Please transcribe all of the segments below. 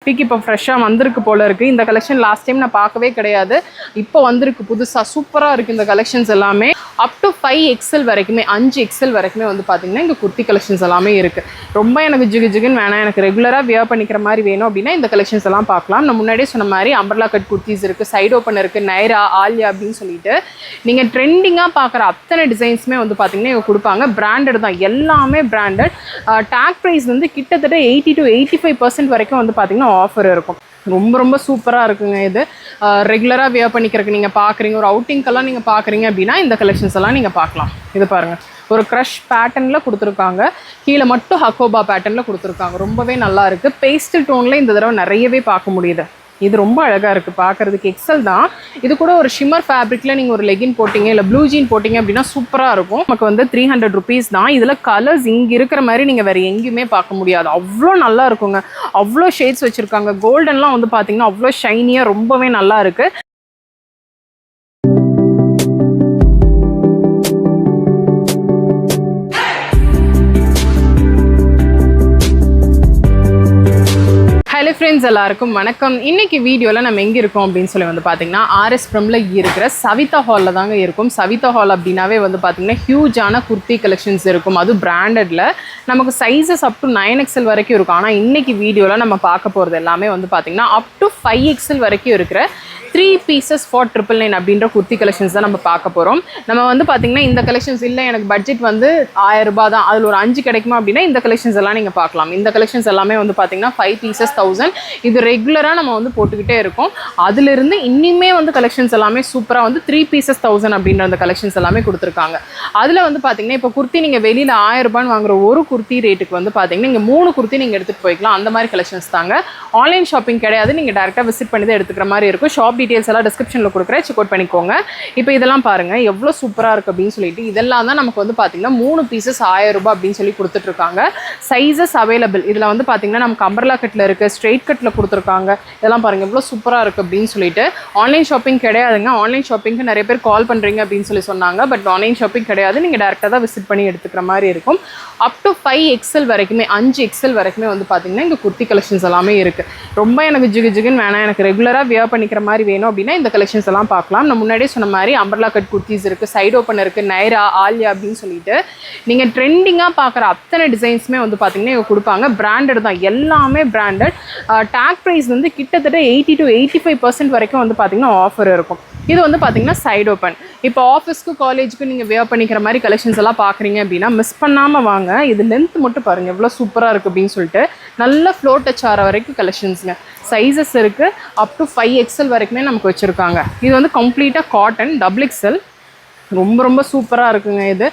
50க்கு இப்போ ஃப்ரெஷ்ஷாக வந்திருக்கு போல இருக்குது. இந்த கலெக்ஷன் லாஸ்ட் டைம் நான் பார்க்கவே கிடையாது, இப்போ வந்திருக்கு புதுசாக. சூப்பராக இருக்குது இந்த கலெக்ஷன்ஸ் எல்லாமே. அப் டு 5XL வரைக்குமே, 5XL வரைக்குமே வந்து பார்த்தீங்கன்னா இங்கே குர்த்தி கலெக்ஷன்ஸ் எல்லாமே இருக்குது. ரொம்ப எனக்கு ஜிகு ஜிகுன்னு வேணாம், எனக்கு ரெகுலராக வியர் பண்ணிக்கிற மாதிரி வேணும் அப்படின்னா இந்த கலெக்ஷன்ஸ் எல்லாம் பார்க்கலாம். நான் முன்னாடியே சொன்ன மாதிரி அம்பர்லா கட் குர்த்திஸ் இருக்குது, சைடு ஓப்பன் இருக்குது, நைரா, ஆலியா அப்படின்னு சொல்லிட்டு நீங்கள் ட்ரெண்டிங்காக பார்க்குற அத்தனை டிசைன்ஸுமே வந்து பார்த்தீங்கன்னா இவங்க கொடுப்பாங்க. பிராண்டட் தான், எல்லாமே பிராண்டட். டேக் ப்ரைஸ் வந்து கிட்டத்தட்ட 80 to 85% வரைக்கும் வந்து பார்த்தீங்கன்னா ஆஃபர் இருக்கும். ரொம்ப ரொம்ப சூப்பராக இருக்குங்க. இது ரெகுலராக வியர் பண்ணிக்கிறதுக்கு நீங்கள் பார்க்குறீங்க, ஒரு அவுட்டிங்கெல்லாம் நீங்கள் பார்க்குறீங்க அப்படின்னா இந்த கலெக்ஷன்ஸ் எல்லாம் நீங்கள் பார்க்கலாம். இது பாருங்கள், ஒரு க்ரஷ் பேட்டர்னில் கொடுத்துருக்காங்க, கீழே மட்டும் ஹக்கோபா பேட்டர்னில் கொடுத்துருக்காங்க. ரொம்பவே நல்லா இருக்குது. பேஸ்டல் டோனில் இந்த தடவை நிறையவே பார்க்க முடியுது. இது ரொம்ப அழகாக இருக்குது பார்க்குறதுக்கு. எக்ஸல் தான். இது கூட ஒரு ஷிம்மர் ஃபேப்ரிக்கில் நீங்கள் ஒரு லெகின் போட்டிங்க இல்லை ப்ளூ ஜீன் போட்டிங்க அப்படின்னா சூப்பராக இருக்கும். நமக்கு வந்து 300 rupees தான். இதில் கலர்ஸ் இங்கே இருக்கிற மாதிரி நீங்கள் வேறு எங்கேயுமே பார்க்க முடியாது. அவ்வளோ நல்லா இருக்குங்க. அவ்வளோ ஷேட்ஸ் வச்சுருக்காங்க. கோல்டன்லாம் வந்து பார்த்தீங்கன்னா அவ்வளோ ஷைனியாக ரொம்பவே நல்லா இருக்குது. ஹலோ ஃப்ரெண்ட்ஸ், எல்லாருக்கும் வணக்கம். இன்றைக்கி வீடியோவில் நம்ம எங்கே இருக்கோம் அப்படின்னு சொல்லி வந்து பார்த்திங்கன்னா RS Premல இருக்கிற சவிதா ஹாலில் தாங்க இருக்கும். சவிதா ஹால் அப்படின்னாவே வந்து பார்த்திங்கன்னா ஹியூஜான குர்த்தி கலெக்ஷன்ஸ் இருக்கும். அதுவும் பிராண்டடில் நமக்கு சைஸஸ் அப் டு 9XL வரைக்கும் இருக்கும். ஆனால் இன்றைக்கி வீடியோவில் நம்ம பார்க்க போகிறது எல்லாமே வந்து பார்த்திங்கன்னா அப் டு 5XL வரைக்கும் இருக்கிற 3 pieces for 999 அப்படின்ற குர்த்தி கலெக்ஷன்ஸ் தான் நம்ம பார்க்க போகிறோம். நம்ம வந்து பார்த்திங்கன்னா இந்த கலெக்ஷன்ஸ் இல்லை, எனக்கு பட்ஜெட் வந்து 1000 ரூபாய் தான், அதில் ஒரு 5 கிடைக்குமா அப்படின்னா இந்த கலெக்ஷன்ஸ் எல்லாம் நீங்கள் பார்க்கலாம். இந்த கலெக்ஷன்ஸ் எல்லாமே வந்து பார்த்திங்கன்னா 5 pieces 1000. இது ரெகுலராக நம்ம வந்து போட்டுக்கிட்டே இருக்கோம். அதிலிருந்து இன்னுமே வந்து கலெக்ஷன்ஸ் எல்லாமே சூப்பராக வந்து 3 pieces 1000 அப்படின்ற அந்த கலெக்ஷன்ஸ் எல்லாமே கொடுத்துருக்காங்க. அதில் வந்து பார்த்திங்கன்னா இப்போ குர்த்தி நீங்கள் வெளியில் 1000 ரூபான்னு வாங்குற ஒரு குர்த்தி ரேட்டுக்கு வந்து பார்த்திங்கன்னா இங்கே 3 குர்த்தி நீங்கள் எடுத்துகிட்டு போய்க்கலாம். அந்த மாதிரி கலெக்ஷன்ஸ் தாங்க. ஆன்லைன் ஷாப்பிங் கிடையாது, நீங்கள் டேரெக்டாக விசிட் பண்ணி தான் எடுத்துக்கிற மாதிரி இருக்கும். ஷாப் டீட்டெயில்ஸ் எல்லாம் டிஸ்கிரிப்ஷனில் கொடுக்குறேன், செக் அவுட் பண்ணிக்கோங்க. இப்போ இதெல்லாம் பாருங்கள் எவ்வளோ சூப்பராக இருக்குது அப்படின்னு சொல்லிட்டு. இதெல்லாம் தான் நமக்கு வந்து பார்த்திங்கன்னா 3 pieces 1000 ரூபாய் அப்படின்னு சொல்லி கொடுத்துட்ருக்காங்க. Sizes available. இதில் வந்து பார்த்திங்கன்னா நமக்கு அம்பர்லா கட்டில் இருக்குது, ஸ்ட்ரெயிட் கட்டில் கொடுத்துருக்காங்க. இதெல்லாம் பாருங்கள் எவ்வளோ சூப்பராக இருக்குது அப்படின்னு சொல்லிட்டு. ஆன்லைன் ஷாப்பிங் கிடையாதுங்க. ஆன்லைன் ஷாப்பிங்க்கு நிறைய பேர் கால் பண்ணுறீங்க அப்படின்னு சொல்லி சொன்னாங்க. பட் ஆன்லைன் ஷாப்பிங் கிடையாது, நீங்கள் டேரெக்டாக தான் விசிட் பண்ணி எடுத்துக்கிற மாதிரி இருக்கும். அப் டு 5XL வரைக்குமே, 5XL வரைக்குமே வந்து பார்த்திங்கன்னா இங்கே குர்த்தி கலெக்ஷன்ஸ் எல்லாமே இருக்குது. ரொம்ப எனக்கு ஜிகு ஜிகுன்னு வேணாம், எனக்கு ரெகுலராக வியர் பண்ணிக்கிற மாதிரி வேணும் அப்படின்னா இந்த கலெக்ஷன்ஸ் எல்லாம் பார்க்கலாம். நான் முன்னாடியே சொன்ன மாதிரி அம்பர்லா கட் குர்த்திஸ் இருக்குது, சைடு ஓப்பன் இருக்குது, நைரா, ஆலியா அப்படின்னு சொல்லிட்டு நீங்கள் ட்ரெண்டிங்காக பார்க்குற அத்தனை டிசைன்ஸுமே வந்து பார்த்திங்கன்னா இவங்க கொடுப்பாங்க. பிராண்டட் தான், எல்லாமே பிராண்டட். டேக் ப்ரைஸ் வந்து கிட்டத்தட்ட 80 to 85% வரைக்கும் வந்து பார்த்திங்கன்னா ஆஃபர் இருக்கும். இது வந்து பார்த்திங்கன்னா சைடு ஓப்பன். இப்போ ஆஃபீஸ்க்கு காலேஜுக்கு நீங்கள் வியர் பண்ணிக்கிற மாதிரி கலெக்ஷன்ஸ் எல்லாம் பார்க்குறீங்க அப்படின்னா மிஸ் பண்ணாமல் வாங்க. இது லென்த் மட்டும் பாருங்கள் எவ்வளோ சூப்பராக இருக்குது அப்படின்னு சொல்லிட்டு. நல்ல ஃப்ளோ டச் ஆகிற வரைக்கும் கலெக்ஷன்ஸுங்க. சைஸஸ் இருக்குது, அப் டு 5XL வரைக்குமே நமக்கு வச்சுருக்காங்க. இது வந்து கம்ப்ளீட்டாக காட்டன், XXL. ரொம்ப ரொம்ப சூப்பராக இருக்குங்க. இது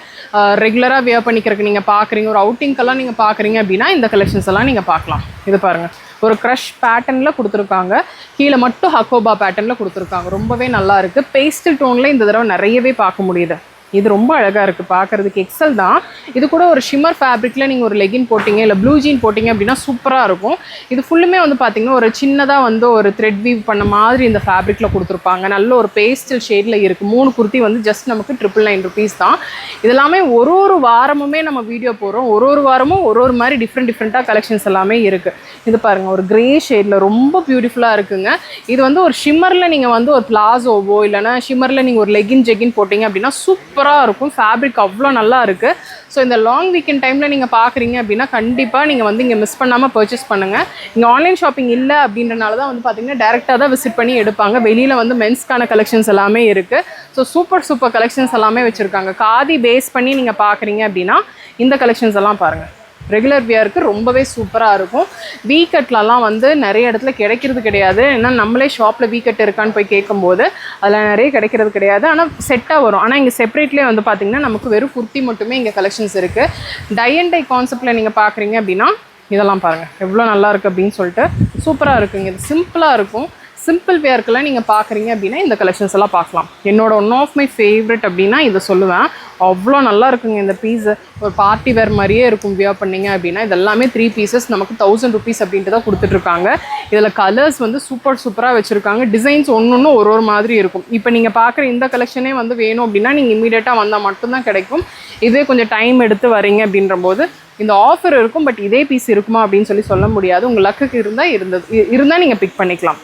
ரெகுலராக வியர் பண்ணிக்கிறதுக்கு நீங்கள் பார்க்குறீங்க, ஒரு அவுட்டிங்கெல்லாம் நீங்கள் பார்க்குறீங்க அப்படின்னா இந்த கலெக்ஷன்ஸ் எல்லாம் நீங்கள் பார்க்கலாம். இது பாருங்கள், ஒரு க்ரஷ் பேட்டர்னில் கொடுத்துருக்காங்க, கீழே மட்டும் ஹக்கோபா பேட்டர்னில் கொடுத்துருக்காங்க. ரொம்பவே நல்லா இருக்குது. பேஸ்டல் டோனில் இந்த தடவை நிறையவே பார்க்க முடியுது. இது ரொம்ப அழகாக இருக்குது பார்க்குறதுக்கு. எக்ஸல் தான். இது கூட ஒரு ஷிம்மர் ஃபேப்ரிக்கில் நீங்கள் ஒரு லெகின் போட்டிங்க இல்லை ப்ளூ ஜீன் போட்டிங்க அப்படின்னா சூப்பராக இருக்கும். இது ஃபுல்லுமே வந்து பார்த்திங்கன்னா ஒரு சின்னதாக வந்து ஒரு த்ரெட் வீவ் பண்ண மாதிரி இந்த ஃபேப்ரிக்கில் கொடுத்துருப்பாங்க. நல்ல ஒரு பேஸ்டல் ஷேடில் இருக்குது. 3 குர்த்தி வந்து ஜஸ்ட் நமக்கு 999 rupees தான். இதெல்லாமே ஒரு வாரமுமே நம்ம வீடியோ போடுறோம். ஒரு வாரமும் ஒரு மாதிரி டிஃப்ரெண்ட்டாக கலெக்ஷன்ஸ் எல்லாமே இருக்குது. இது பாருங்கள், ஒரு க்ரே ஷேடில் ரொம்ப பியூட்டிஃபுல்லாக இருக்குங்க. இது வந்து ஒரு ஷிம்மரில் நீங்கள் வந்து ஒரு பிளாசோவோ இல்லைனா ஷிம்மரில் நீங்கள் ஒரு லெகின் ஜெகின் போட்டிங்க அப்படின்னா சூப்பராக இருக்கும். ஃபேப்ரிக் அவ்வளோ நல்லா இருக்குது. ஸோ இந்த லாங் வீக்கெண்ட் டைமில் நீங்கள் பார்க்குறீங்க அப்படின்னா கண்டிப்பாக நீங்கள் வந்து இங்கே மிஸ் பண்ணாமல் பர்ச்சேஸ் பண்ணுங்கள். இங்கே ஆன்லைன் ஷாப்பிங் இல்லை அப்படின்றனால தான் வந்து பார்த்திங்கன்னா டேரெக்டாக தான் விசிட் பண்ணி எடுப்பாங்க. வெளியில் வந்து மென்ஸ்க்கான கலெக்ஷன்ஸ் எல்லாமே இருக்குது. ஸோ சூப்பர் கலெக்ஷன்ஸ் எல்லாமே வச்சுருக்காங்க. காதி பேஸ் பண்ணி நீங்கள் பார்க்குறீங்க அப்படின்னா இந்த கலெக்ஷன்ஸ் எல்லாம் பாருங்கள். ரெகுலர் வியருக்கு ரொம்பவே சூப்பராக இருக்கும். வீக்கட்லலாம் வந்து நிறைய இடத்துல கிடைக்கிறது கிடையாது. ஏன்னா நம்மளே ஷாப்பில் வீக்கட் இருக்கான்னு போய் கேட்கும்போது அதில் நிறைய கிடைக்கிறது கிடையாது. ஆனால் செட்டாக வரும். ஆனால் இங்கே செப்பரேட்லேயே வந்து பார்த்திங்கன்னா நமக்கு வெறும் குர்த்தி மட்டுமே இங்கே கலெக்ஷன்ஸ் இருக்குது. டை அண்ட் டை கான்செப்டில் நீங்கள் பார்க்குறீங்க அப்படின்னா இதெல்லாம் பாருங்கள் எவ்வளோ நல்லா இருக்குது அப்படின்னு சொல்லிட்டு. சூப்பராக இருக்குங்க. இது சிம்பிளாக இருக்கும். சிம்பிள் வேர்க்கெல்லாம் நீங்கள் பார்க்குறீங்க அப்படின்னா இந்த கலெக்ஷன்ஸ் எல்லாம் பார்க்கலாம். என்னோட ஒன் ஆஃப் மை ஃபேவரட் அப்படின்னா இதை சொல்லுவேன். அவ்வளோ நல்லா இருக்குங்க இந்த பீஸு. ஒரு பார்ட்டி வேர் மாதிரியே இருக்கும் வியர் பண்ணிங்க அப்படின்னா. இதெல்லாமே 3 pieces நமக்கு 1000 rupees அப்படின்ட்டு தான் கொடுத்துட்ருக்காங்க. இதில் கலர்ஸ் வந்து சூப்பராக வச்சுருக்காங்க. டிசைன்ஸ் ஒன்று ஒரு மாதிரி இருக்கும். இப்போ நீங்கள் பார்க்குற இந்த கலெக்ஷனே வந்து வேணும் அப்படின்னா நீங்கள் இமீடியட்டாக வந்தால் மட்டும்தான் கிடைக்கும். இதே கொஞ்சம் டைம் எடுத்து வரீங்க அப்படின்ற போது இந்த ஆஃபர் இருக்கும், பட் இதே பீஸ் இருக்குமா அப்படின்னு சொல்ல முடியாது. உங்கள் லக்குக்கு இருந்தால் நீங்கள் பிக் பண்ணிக்கலாம்.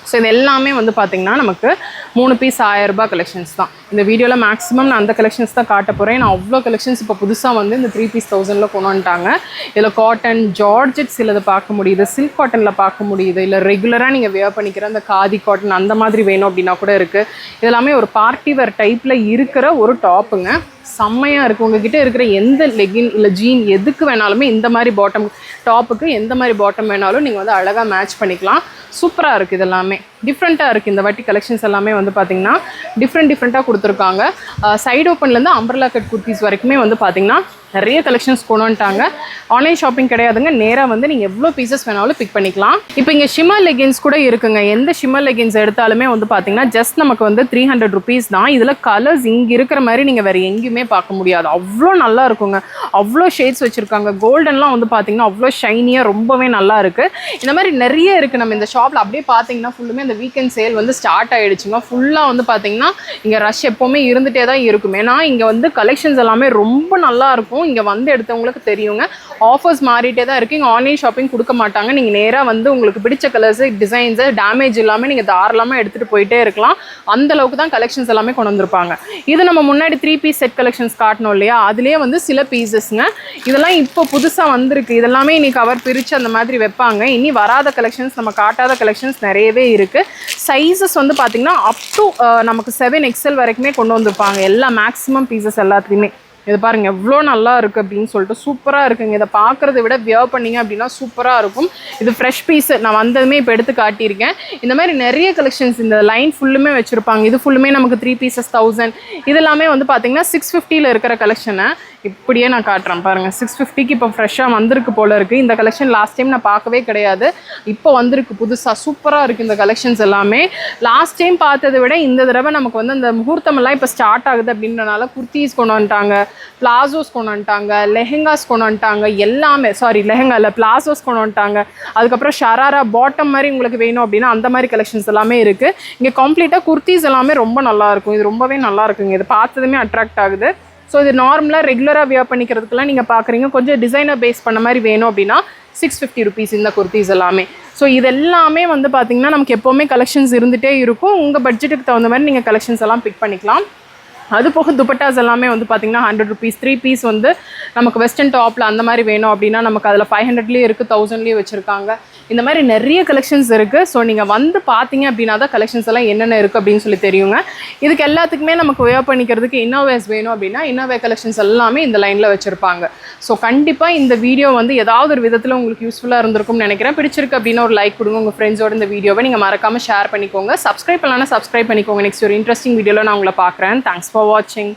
ஸோ இது எல்லாமே வந்து பார்த்திங்கன்னா நமக்கு 3 பீஸ் 1000 ரூபாய் கலெக்ஷன்ஸ் தான். இந்த வீடியோவில் மேக்ஸிமம் நான் அந்த கலெக்ஷன்ஸ் தான் காட்ட போகிறேன். நான் அவ்வளோ கலெக்ஷன்ஸ் இப்போ புதுசாக வந்து இந்த 3 பீஸ் 1000ல் கொண்டு வந்துட்டாங்க. இதில் காட்டன், ஜார்ஜெட் சிலது பார்க்க முடியுது, சில்க் காட்டனில் பார்க்க முடியுது, இல்லை ரெகுலராக நீங்கள் வேர் பண்ணிக்கிற அந்த காதி காட்டன் அந்த மாதிரி வேணும் அப்படின்னா கூட இருக்குது. இதெல்லாமே ஒரு பார்ட்டி வேர் டைப்பில் இருக்கிற ஒரு டாப்புங்க. செம்மையாக இருக்குது. உங்ககிட்ட இருக்கிற எந்த லெகின் இல்லை ஜீன் எதுக்கு வேணாலுமே இந்த மாதிரி பாட்டம் டாப்புக்கு எந்த மாதிரி பாட்டம் வேணாலும் நீங்கள் வந்து அழகாக மேட்ச் பண்ணிக்கலாம். சூப்பராக இருக்குது. இதெல்லாமே டிஃப்ரெண்ட்டாக இருக்குது. இந்த வாட்டி கலெக்ஷன்ஸ் எல்லாமே வந்து பார்த்திங்கன்னா டிஃப்ரெண்ட்டாக கொடுத்துருக்காங்க. சைடு ஓப்பன்லேருந்து அம்பர்லா கட் குர்த்திஸ் வரைக்குமே வந்து பார்த்திங்கன்னா நிறைய கலெக்ஷன்ஸ் கொண்டு வந்துட்டாங்க. ஆன்லைன் ஷாப்பிங் கிடையாதுங்க, நேராக வந்து நீங்கள் எவ்வளோ பீசஸ் வேணாலும் பிக் பண்ணிக்கலாம். இப்போ இங்கே ஷிம்மர் லெகின்ஸ் கூட இருக்குங்க. எந்த ஷிம்மர் லெகின்ஸ் எடுத்தாலுமே வந்து பார்த்தீங்கன்னா ஜஸ்ட் நமக்கு வந்து 300 rupees தான். இதில் கலர்ஸ் இங்கே இருக்கிற மாதிரி நீங்கள் வேறு எங்கேயுமே பார்க்க முடியாது. அவ்வளோ நல்லா இருக்குங்க. அவ்வளோ ஷேட்ஸ் வச்சுருக்காங்க. கோல்டன்லாம் வந்து பார்த்தீங்கன்னா அவ்வளோ ஷைனியாக ரொம்பவே நல்லா இருக்குது. இந்த மாதிரி நிறைய இருக்குது. நம்ம இந்த ஷாப்பில் அப்படியே பார்த்தீங்கன்னா ஃபுல்லுமே இந்த வீக்கெண்ட் சேல் வந்து ஸ்டார்ட் ஆகிடுச்சுங்க. ஃபுல்லாக வந்து பார்த்தீங்கன்னா இங்கே ரஷ் எப்போவுமே இருந்துகிட்டே தான் இருக்கும். ஏன்னா இங்கே வந்து கலெக்ஷன்ஸ் எல்லாமே ரொம்ப நல்லா இருக்கும். இங்கே வந்து எடுத்தவங்களுக்கு தெரியுங்க. ஆஃபர்ஸ் மாறிட்டே தான் இருக்குது. இங்கே ஆன்லைன் ஷாப்பிங் கொடுக்க மாட்டாங்க. நீங்கள் நேராக வந்து உங்களுக்கு பிடிச்ச கலர்ஸு, டிசைன்ஸு டேமேஜ் இல்லாமல் நீங்கள் தாராளமாக எடுத்துகிட்டு போயிட்டே இருக்கலாம். அந்தளவுக்கு தான் கலெக்ஷன்ஸ் எல்லாமே கொண்டு வந்திருப்பாங்க. இது நம்ம முன்னாடி 3 பீஸ் செட் கலெக்ஷன்ஸ் காட்டணும் இல்லையா, அதுலேயே வந்து சில பீசஸ்ங்க. இதெல்லாம் இப்போ புதுசாக வந்திருக்கு. இதெல்லாமே இன்னைக்கு கவர் பிரித்து அந்த மாதிரி வைப்பாங்க. இனி வராத கலெக்ஷன்ஸ், நம்ம காட்டாத கலெக்ஷன்ஸ் நிறையவே இருக்குது. சைஸஸ் வந்து பார்த்திங்கன்னா அப் டு நமக்கு 7XL வரைக்குமே கொண்டு வந்திருப்பாங்க. எல்லா மேக்ஸிமம் பீசஸ் எல்லாத்துலேயுமே. இது பாருங்கள் எவ்வளோ நல்லா இருக்குது அப்படின்னு சொல்லிட்டு சூப்பராக இருக்குங்க. இதை பார்க்குறத விட வியர் பண்ணிங்க அப்படின்னா சூப்பராக இருக்கும். இது ஃப்ரெஷ் பீஸு, நான் வந்ததுமே இப்போ எடுத்து காட்டியிருக்கேன். இந்த மாதிரி நிறைய கலெக்ஷன்ஸ் இந்த லைன் ஃபுல்லுமே வச்சுருப்பாங்க. இது ஃபுல்லுமே நமக்கு 3 pieces 1000. இதெல்லாமே வந்து பார்த்திங்கன்னா 650ல் இருக்கிற கலெக்ஷனை இப்படியே நான் காட்டுறேன் பாருங்கள். 650க்கு இப்போ ஃப்ரெஷ்ஷாக வந்திருக்கு போல் இருக்குது. இந்த கலெக்ஷன் லாஸ்ட் டைம் நான் பார்க்கவே கிடையாது, இப்போ வந்திருக்கு புதுசாக. சூப்பராக இருக்குது இந்த கலெக்ஷன்ஸ் எல்லாமே. லாஸ்ட் டைம் பார்த்ததை விட இந்த தடவை நமக்கு வந்து அந்த முகூர்த்தமெல்லாம் இப்போ ஸ்டார்ட் ஆகுது அப்படின்றனால குர்த்திஸ் கொண்டு வந்துட்டாங்க, பிளாசோஸ் கொண்டு வந்துட்டாங்க, லெஹெங்காஸ் கொண்டு வந்துட்டாங்க. எல்லாமே லெஹெங்கா இல்லை, பிளாசோஸ் கொண்டு வந்துட்டாங்க. அதுக்கப்புறம் ஷராரா பாட்டம் மாதிரி உங்களுக்கு வேணும் அப்படின்னா அந்த மாதிரி கலெக்ஷன்ஸ் எல்லாமே இருக்குது. இங்கே கம்ப்ளீட்டாக குர்த்திஸ் எல்லாமே ரொம்ப நல்லாயிருக்கும். இது ரொம்பவே நல்லா இருக்குங்க. இது பார்த்ததுமே அட்ராக்ட் ஆகுது. ஸோ இது நார்மலாக ரெகுலராக வியர் பண்ணிக்கிறதுக்கெல்லாம் நீங்கள் பார்க்குறீங்க. கொஞ்சம் டிசைனர் பேஸ் பண்ண மாதிரி வேணும் அப்படின்னா 650 rupees இந்த குர்த்திஸ் எல்லாமே. ஸோ இது எல்லாமே வந்து பார்த்திங்கன்னா நமக்கு எப்போவுமே கலெக்ஷன்ஸ் இருந்துகிட்டே இருக்கும். உங்கள் பட்ஜெட்டுக்கு தகுந்த மாதிரி நீங்கள் கலெக்ஷன்ஸ் எல்லாம் பிக் பண்ணிக்கலாம். அது போக துப்பட்டாஸ் எல்லாமே வந்து பார்த்திங்கன்னா 100 rupees 3 பீஸ் வந்து நமக்கு வெஸ்டர்ன் டாப்பில் அந்த மாதிரி வேணும் அப்படின்னா நமக்கு அதில் 500லேயே இருக்குது, 1000லேயே வச்சுருக்காங்க. இந்த மாதிரி நிறைய கலெக்ஷன்ஸ் இருக்குது. ஸோ நீங்கள் வந்து பார்த்தீங்க அப்படின்னா தான் கலெக்ஷன்ஸ் எல்லாம் என்னென்ன இருக்குது அப்படின்னு சொல்லி தெரியுங்க. இதுக்கு எல்லாத்துக்குமே நமக்கு வேர் பண்ணிக்கிறதுக்கு இன்னோவேஸ் வேணும் அப்படின்னா இன்னோவே கலெக்ஷன்ஸ் எல்லாமே இந்த லைனில் வச்சுருப்பாங்க. ஸோ கண்டிப்பாக இந்த வீடியோ வந்து ஏதாவது ஒரு விதத்தில் உங்களுக்கு யூஸ்ஃபுல்லாக இருந்திருக்கும்னு நினைக்கிறேன். பிடிச்சிருக்கு அப்படின்னா ஒரு லைக் கொடுங்க. உங்கள் ஃப்ரெண்ட்ஸோட இந்த வீடியோவை நீங்கள் மறக்காமல் ஷேர் பண்ணிக்கோங்க. சப்ஸ்கிரைப் பண்ணலாம்னா சப்ஸ்கிரைப் பண்ணிக்கோங்க. நெக்ஸ்ட் ஒரு இன்ட்ரெஸ்டிங் வீடியோவில் நான் உங்களை பார்க்குறேன். Thanks for watching.